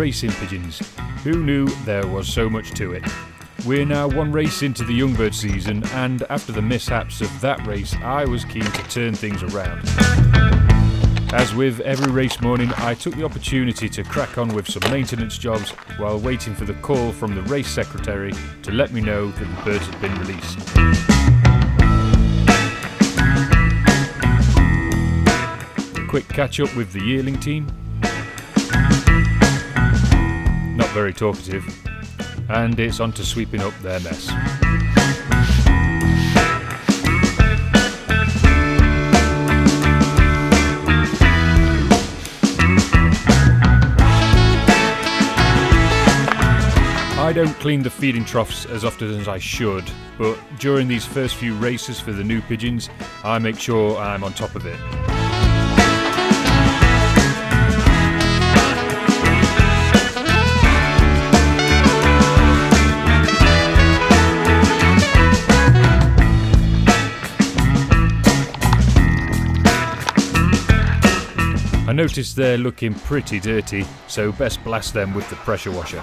racing pigeons. Who knew there was so much to it? We're now one race into the young bird season, and after the mishaps of that race, I was keen to turn things around. As with every race morning, I took the opportunity to crack on with some maintenance jobs while waiting for the call from the race secretary to let me know that the birds had been released. A quick catch up with the yearling team. Not very talkative. And it's on to sweeping up their mess. I don't clean the feeding troughs as often as I should, but during these first few races for the new pigeons, I make sure I'm on top of it. I noticed they're looking pretty dirty, so best blast them with the pressure washer.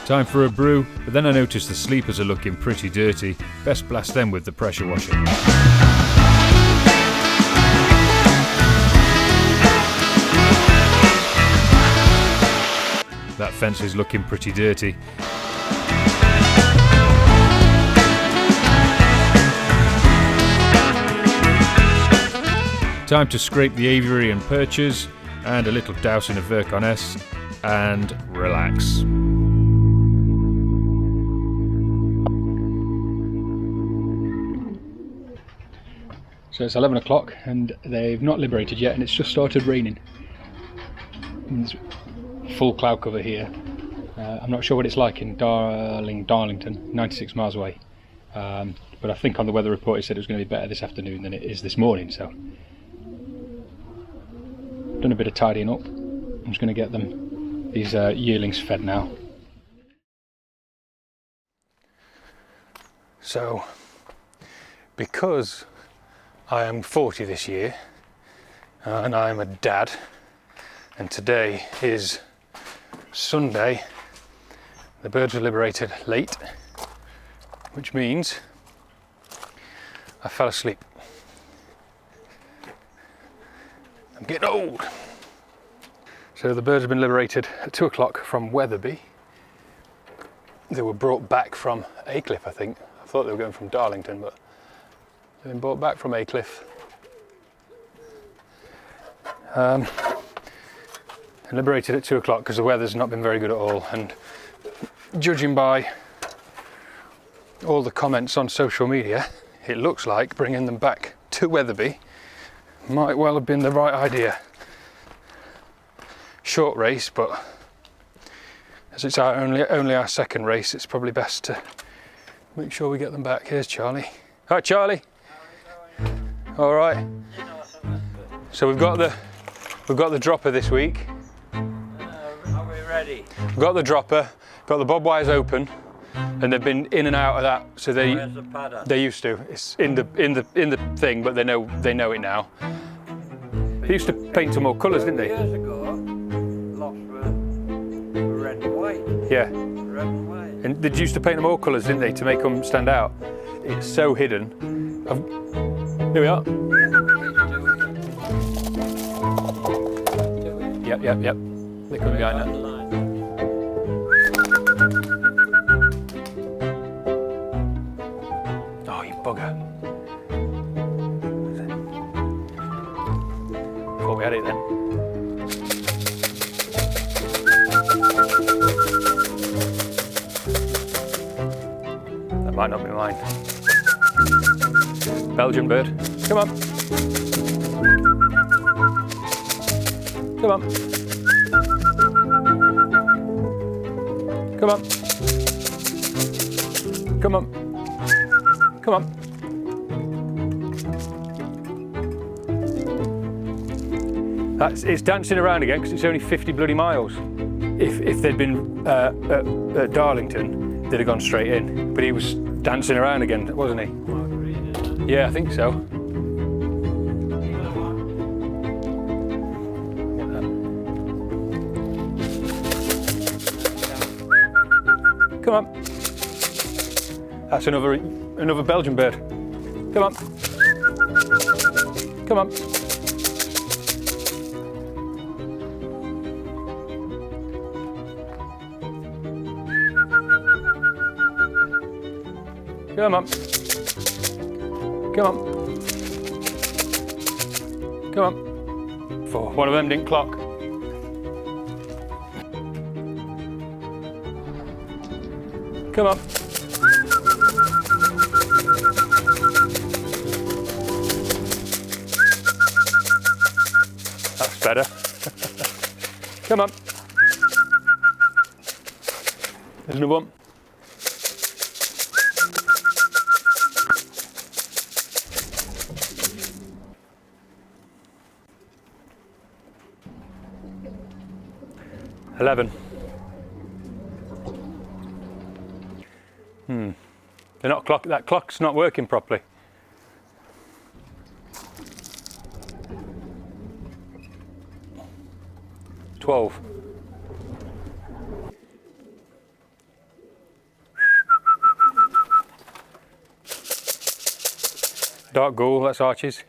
Time for a brew, but then I noticed the sleepers are looking pretty dirty, best blast them with the pressure washer. That fence is looking pretty dirty. Time to scrape the aviary and perches, and a little dousing of Virkon S, and relax. So it's 11 o'clock and they've not liberated yet, and it's just started raining. There's full cloud cover here. I'm not sure what it's like in Darlington, 96 miles away. But I think on the weather report it said it was going to be better this afternoon than it is this morning, so done a bit of tidying up. I'm just going to get these yearlings fed now. So, because I am 40 this year, and I'm a dad, and today is Sunday, the birds were liberated late, which means I fell asleep. I'm getting old. So the birds have been liberated at 2 o'clock from Wetherby. They were brought back from Aycliffe, I think. I thought they were going from Darlington, but they've been brought back from Aycliffe. And liberated at 2 o'clock because the weather's not been very good at all. And judging by all the comments on social media, it looks like bringing them back to Wetherby might well have been the right idea. Short race, but as it's only our second race, it's probably best to make sure we get them back. Here's Charlie. Hi, Charlie. All right. So we've got the dropper this week. Are we ready? We've got the dropper, got the bob wires open, and they've been in and out of that. So Where's the paddock? they used to. It's in the thing, but they know it now. They used to paint some more colours, didn't they? Years ago, lots were red and white. Yeah. Red and white. And they used to paint them all colours, didn't they, to make them stand out? It's so hidden. Here we are. Yep. They couldn't be behind that. Oh, you bugger. Thought we had it then. That might not be mine. Belgian bird. Come on. Come on. Come on. Come on. Come on. It's dancing around again because it's only 50 bloody miles. If they'd been at Darlington, they'd have gone straight in. But he was dancing around again, wasn't he? Yeah, I think so. Come on. That's another Belgian bird. Come on. Come on. Come on. Come on. Come on. Four. One of them didn't clock. Come on. That's better. Come on. There's another one. $11. They're not that clock's not working properly. $12. Dark ghoul, that's Archie's.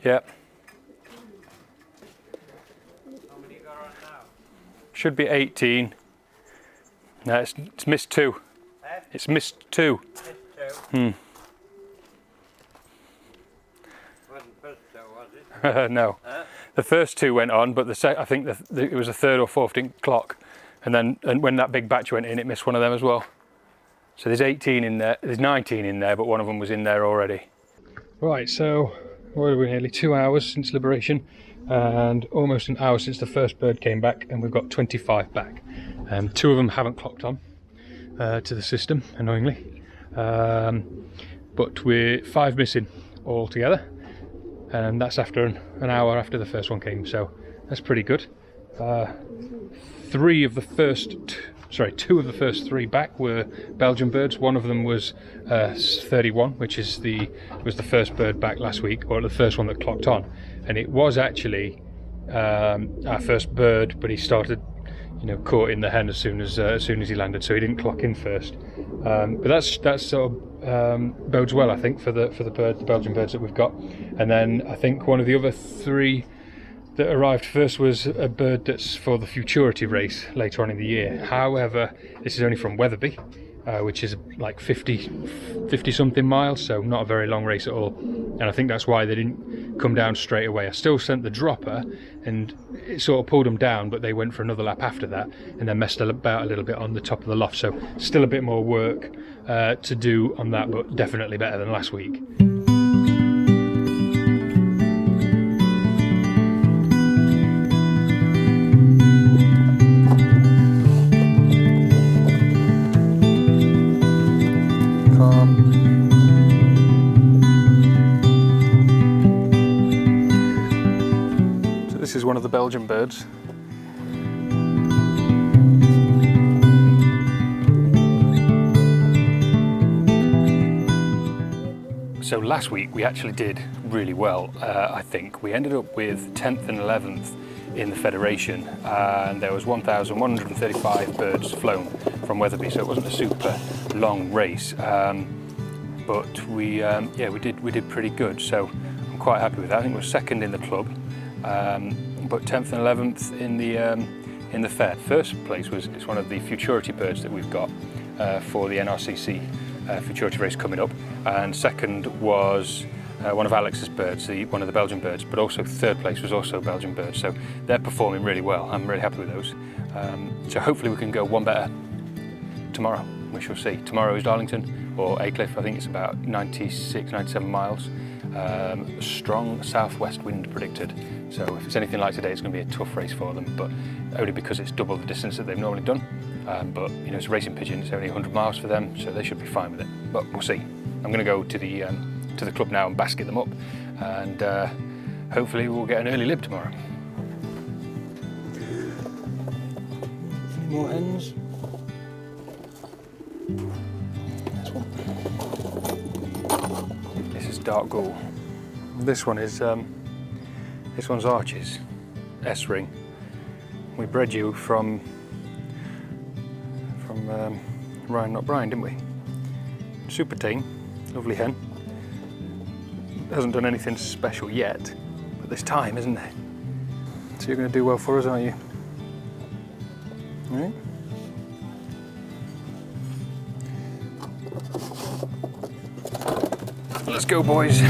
Yep. How many you got on now? Should be 18. No, it's missed 2. Eh? It's missed 2. Missed 2. Wasn't first 2, was it? No. The first 2 went on, but I think it was the third or fourth didn't clock. And when that big batch went in, it missed one of them as well. So there's 18 in there, there's 19 in there, but one of them was in there already. Right, so what are we, nearly 2 hours since liberation and almost an hour since the first bird came back, and we've got 25 back. 2 of them haven't clocked on to the system, annoyingly, but we're 5 missing altogether, and that's after an hour after the first one came, so that's pretty good. 2 of the first 3 back were Belgian birds. One of them was 31, which was the first bird back last week, or the first one that clocked on, and it was actually our first bird, but he started, caught in the hen as soon as he landed, so he didn't clock in first. But that's sort of bodes well, I think, for the Belgian birds that we've got. And then I think one of the other 3 that arrived first was a bird that's for the futurity race later on in the year. However, this is only from Wetherby, which is like 50 something miles, so not a very long race at all. And I think that's why they didn't come down straight away. I still sent the dropper and it sort of pulled them down, but they went for another lap after that and then messed about a little bit on the top of the loft. So still a bit more work to do on that, but definitely better than last week. This is one of the Belgian birds. So last week we actually did really well, I think. We ended up with 10th and 11th in the Federation, and there was 1,135 birds flown from Wetherby, so it wasn't a super long race, but we did pretty good, so I'm quite happy with that. I think we're second in the club. But 10th and 11th in the fair. First place is one of the futurity birds that we've got for the NRCC futurity race coming up, and second was one of Alex's birds, one of the Belgian birds, but also third place was also a Belgian bird, so they're performing really well. I'm really happy with those. So hopefully we can go one better tomorrow. We shall see. Tomorrow is Darlington or Aycliffe. I think it's about 96, 97 miles. Strong southwest wind predicted, so if it's anything like today, it's going to be a tough race for them, but only because it's double the distance that they've normally done. But it's a racing pigeon, it's only 100 miles for them, so they should be fine with it, but we'll see. I'm going to go to the club now and basket them up, and hopefully we'll get an early lib tomorrow. Any more hens? This is dark ghoul. This one is this one's Archie's S ring. We bred you from Ryan not Brian, didn't we? Super tame, lovely hen. Hasn't done anything special yet, but there's time, isn't there? So you're going to do well for us, aren't you? All right. Let's go, boys.